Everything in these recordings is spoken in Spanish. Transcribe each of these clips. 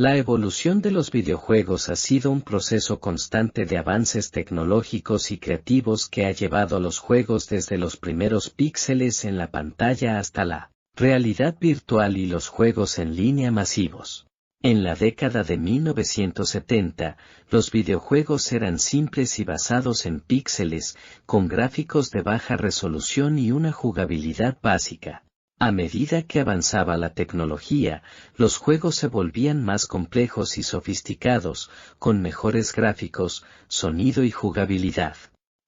La evolución de los videojuegos ha sido un proceso constante de avances tecnológicos y creativos que ha llevado a los juegos desde los primeros píxeles en la pantalla hasta la realidad virtual y los juegos en línea masivos. En la década de 1970, los videojuegos eran simples y basados en píxeles, con gráficos de baja resolución y una jugabilidad básica. A medida que avanzaba la tecnología, los juegos se volvían más complejos y sofisticados, con mejores gráficos, sonido y jugabilidad.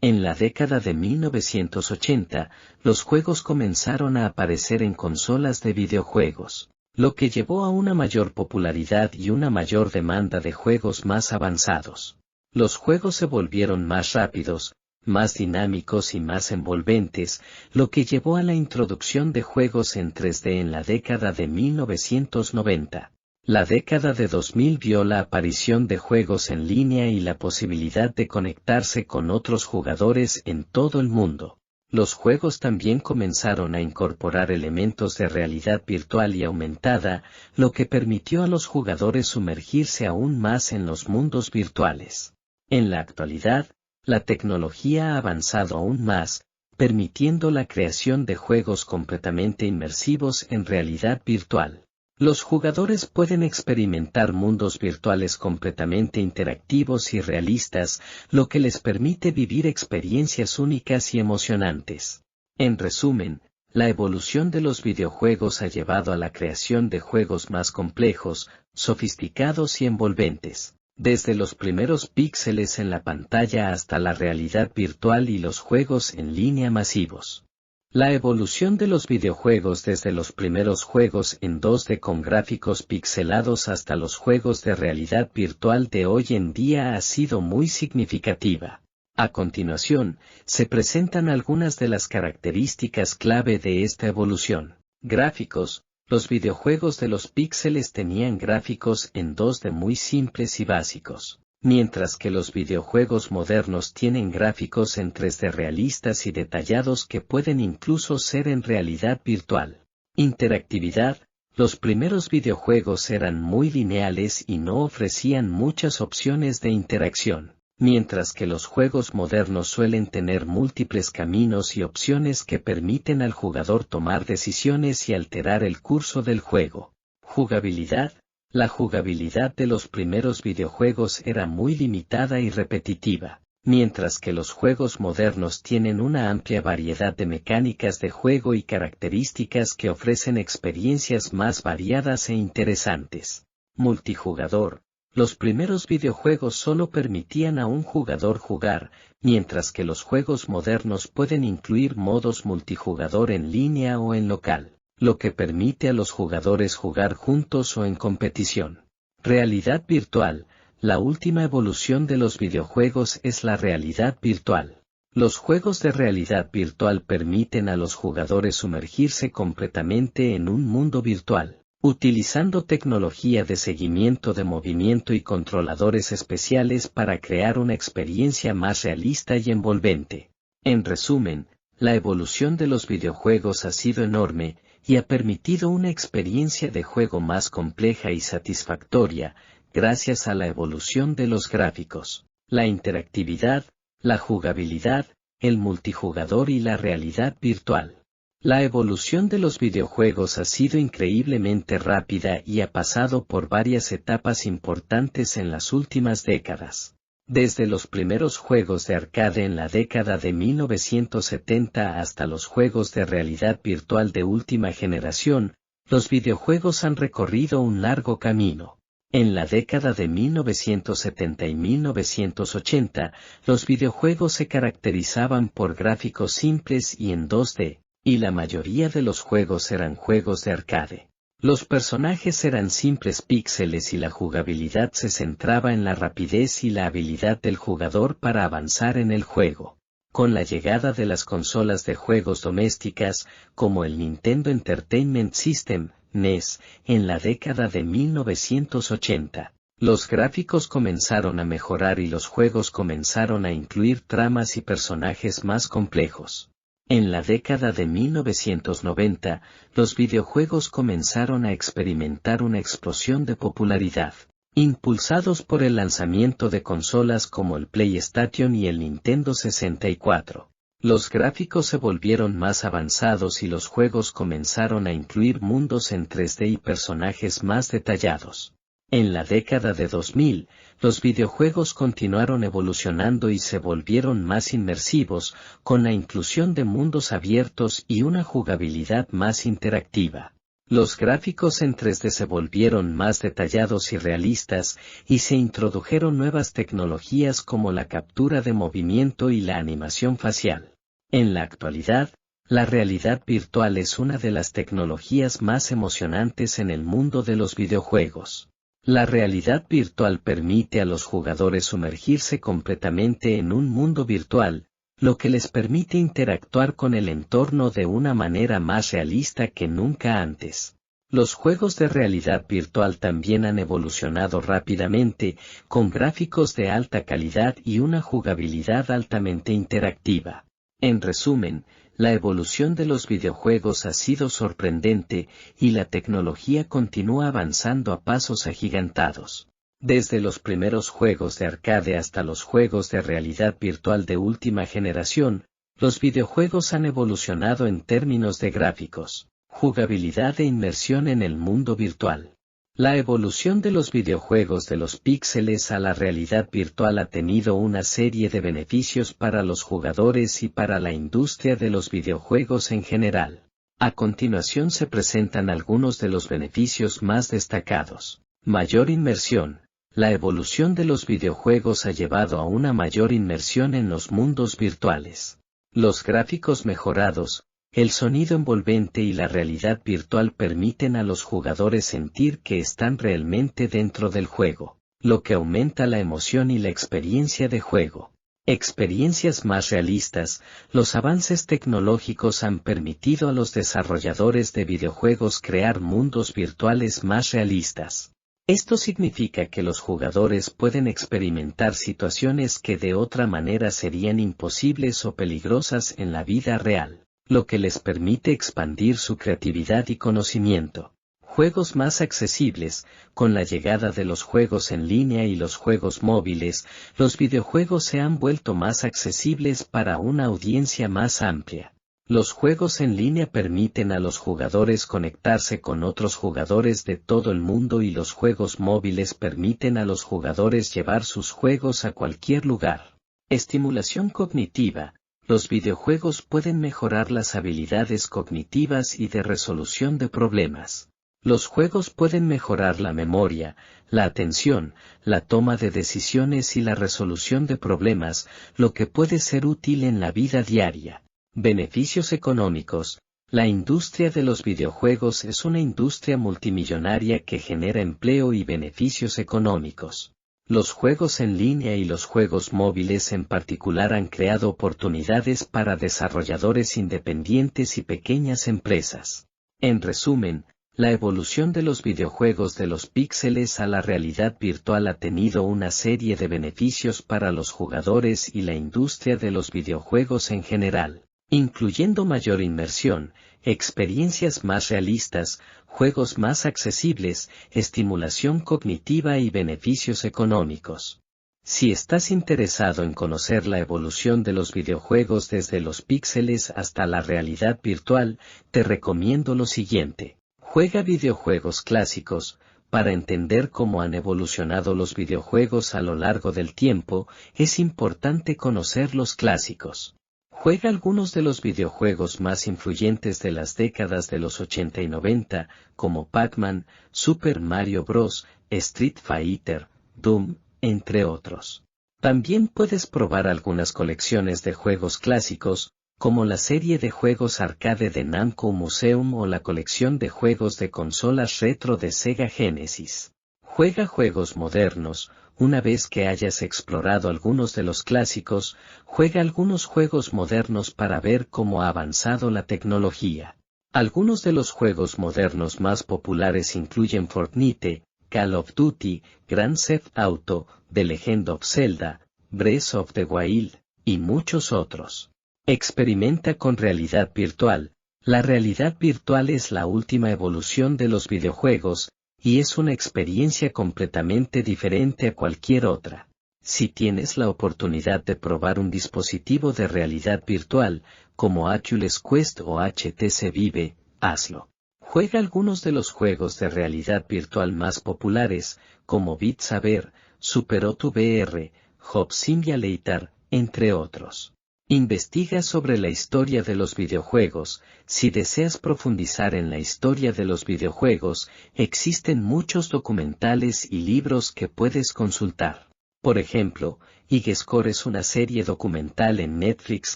En la década de 1980, los juegos comenzaron a aparecer en consolas de videojuegos, lo que llevó a una mayor popularidad y una mayor demanda de juegos más avanzados. Los juegos se volvieron más rápidos, más dinámicos y más envolventes, lo que llevó a la introducción de juegos en 3D en la década de 1990. La década de 2000 vio la aparición de juegos en línea y la posibilidad de conectarse con otros jugadores en todo el mundo. Los juegos también comenzaron a incorporar elementos de realidad virtual y aumentada, lo que permitió a los jugadores sumergirse aún más en los mundos virtuales. En la actualidad, la tecnología ha avanzado aún más, permitiendo la creación de juegos completamente inmersivos en realidad virtual. Los jugadores pueden experimentar mundos virtuales completamente interactivos y realistas, lo que les permite vivir experiencias únicas y emocionantes. En resumen, la evolución de los videojuegos ha llevado a la creación de juegos más complejos, sofisticados y envolventes. Desde los primeros píxeles en la pantalla hasta la realidad virtual y los juegos en línea masivos. La evolución de los videojuegos desde los primeros juegos en 2D con gráficos pixelados hasta los juegos de realidad virtual de hoy en día ha sido muy significativa. A continuación, se presentan algunas de las características clave de esta evolución. Gráficos. Los videojuegos de los píxeles tenían gráficos en 2D muy simples y básicos, mientras que los videojuegos modernos tienen gráficos en 3D realistas y detallados que pueden incluso ser en realidad virtual. Interactividad. Los primeros videojuegos eran muy lineales y no ofrecían muchas opciones de interacción, mientras que los juegos modernos suelen tener múltiples caminos y opciones que permiten al jugador tomar decisiones y alterar el curso del juego. Jugabilidad. La jugabilidad de los primeros videojuegos era muy limitada y repetitiva, mientras que los juegos modernos tienen una amplia variedad de mecánicas de juego y características que ofrecen experiencias más variadas e interesantes. Multijugador. Los primeros videojuegos solo permitían a un jugador jugar, mientras que los juegos modernos pueden incluir modos multijugador en línea o en local, lo que permite a los jugadores jugar juntos o en competición. Realidad virtual. La última evolución de los videojuegos es la realidad virtual. Los juegos de realidad virtual permiten a los jugadores sumergirse completamente en un mundo virtual, utilizando tecnología de seguimiento de movimiento y controladores especiales para crear una experiencia más realista y envolvente. En resumen, la evolución de los videojuegos ha sido enorme, y ha permitido una experiencia de juego más compleja y satisfactoria, gracias a la evolución de los gráficos, la interactividad, la jugabilidad, el multijugador y la realidad virtual. La evolución de los videojuegos ha sido increíblemente rápida y ha pasado por varias etapas importantes en las últimas décadas. Desde los primeros juegos de arcade en la década de 1970 hasta los juegos de realidad virtual de última generación, los videojuegos han recorrido un largo camino. En la década de 1970 y 1980, los videojuegos se caracterizaban por gráficos simples y en 2D, y la mayoría de los juegos eran juegos de arcade. Los personajes eran simples píxeles y la jugabilidad se centraba en la rapidez y la habilidad del jugador para avanzar en el juego. Con la llegada de las consolas de juegos domésticas, como el Nintendo Entertainment System, NES, en la década de 1980, los gráficos comenzaron a mejorar y los juegos comenzaron a incluir tramas y personajes más complejos. En la década de 1990, los videojuegos comenzaron a experimentar una explosión de popularidad, impulsados por el lanzamiento de consolas como el PlayStation y el Nintendo 64. Los gráficos se volvieron más avanzados y los juegos comenzaron a incluir mundos en 3D y personajes más detallados. En la década de 2000, los videojuegos continuaron evolucionando y se volvieron más inmersivos, con la inclusión de mundos abiertos y una jugabilidad más interactiva. Los gráficos en 3D se volvieron más detallados y realistas, y se introdujeron nuevas tecnologías como la captura de movimiento y la animación facial. En la actualidad, la realidad virtual es una de las tecnologías más emocionantes en el mundo de los videojuegos. La realidad virtual permite a los jugadores sumergirse completamente en un mundo virtual, lo que les permite interactuar con el entorno de una manera más realista que nunca antes. Los juegos de realidad virtual también han evolucionado rápidamente, con gráficos de alta calidad y una jugabilidad altamente interactiva. En resumen, la evolución de los videojuegos ha sido sorprendente, y la tecnología continúa avanzando a pasos agigantados. Desde los primeros juegos de arcade hasta los juegos de realidad virtual de última generación, los videojuegos han evolucionado en términos de gráficos, jugabilidad e inmersión en el mundo virtual. La evolución de los videojuegos de los píxeles a la realidad virtual ha tenido una serie de beneficios para los jugadores y para la industria de los videojuegos en general. A continuación se presentan algunos de los beneficios más destacados. Mayor inmersión. La evolución de los videojuegos ha llevado a una mayor inmersión en los mundos virtuales. Los gráficos mejorados, el sonido envolvente y la realidad virtual permiten a los jugadores sentir que están realmente dentro del juego, lo que aumenta la emoción y la experiencia de juego. Experiencias más realistas. Los avances tecnológicos han permitido a los desarrolladores de videojuegos crear mundos virtuales más realistas. Esto significa que los jugadores pueden experimentar situaciones que de otra manera serían imposibles o peligrosas en la vida real, lo que les permite expandir su creatividad y conocimiento. Juegos más accesibles. Con la llegada de los juegos en línea y los juegos móviles, los videojuegos se han vuelto más accesibles para una audiencia más amplia. Los juegos en línea permiten a los jugadores conectarse con otros jugadores de todo el mundo y los juegos móviles permiten a los jugadores llevar sus juegos a cualquier lugar. Estimulación cognitiva. Los videojuegos pueden mejorar las habilidades cognitivas y de resolución de problemas. Los juegos pueden mejorar la memoria, la atención, la toma de decisiones y la resolución de problemas, lo que puede ser útil en la vida diaria. Beneficios económicos. La industria de los videojuegos es una industria multimillonaria que genera empleo y beneficios económicos. Los juegos en línea y los juegos móviles en particular han creado oportunidades para desarrolladores independientes y pequeñas empresas. En resumen, la evolución de los videojuegos de los píxeles a la realidad virtual ha tenido una serie de beneficios para los jugadores y la industria de los videojuegos en general, incluyendo mayor inmersión, experiencias más realistas, juegos más accesibles, estimulación cognitiva y beneficios económicos. Si estás interesado en conocer la evolución de los videojuegos desde los píxeles hasta la realidad virtual, te recomiendo lo siguiente. Juega videojuegos clásicos. Para entender cómo han evolucionado los videojuegos a lo largo del tiempo, es importante conocer los clásicos. Juega algunos de los videojuegos más influyentes de las décadas de los 80 y 90, como Pac-Man, Super Mario Bros., Street Fighter, Doom, entre otros. También puedes probar algunas colecciones de juegos clásicos, como la serie de juegos arcade de Namco Museum o la colección de juegos de consolas retro de Sega Genesis. Juega juegos modernos. Una vez que hayas explorado algunos de los clásicos, juega algunos juegos modernos para ver cómo ha avanzado la tecnología. Algunos de los juegos modernos más populares incluyen Fortnite, Call of Duty, Grand Theft Auto, The Legend of Zelda, Breath of the Wild, y muchos otros. Experimenta con realidad virtual. La realidad virtual es la última evolución de los videojuegos, y es una experiencia completamente diferente a cualquier otra. Si tienes la oportunidad de probar un dispositivo de realidad virtual, como Oculus Quest o HTC Vive, hazlo. Juega algunos de los juegos de realidad virtual más populares, como Beat Saber, Super O2 VR, Hop Simulator, entre otros. Investiga sobre la historia de los videojuegos. Si deseas profundizar en la historia de los videojuegos, existen muchos documentales y libros que puedes consultar. Por ejemplo, IGScore es una serie documental en Netflix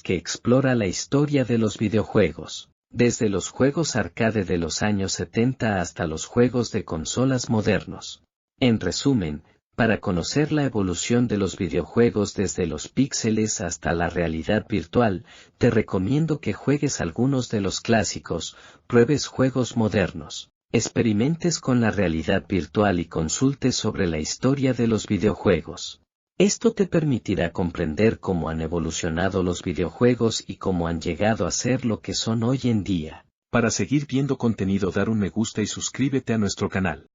que explora la historia de los videojuegos, desde los juegos arcade de los años 70 hasta los juegos de consolas modernos. En resumen, para conocer la evolución de los videojuegos desde los píxeles hasta la realidad virtual, te recomiendo que juegues algunos de los clásicos, pruebes juegos modernos, experimentes con la realidad virtual y consultes sobre la historia de los videojuegos. Esto te permitirá comprender cómo han evolucionado los videojuegos y cómo han llegado a ser lo que son hoy en día. Para seguir viendo contenido, dar un me gusta y suscríbete a nuestro canal.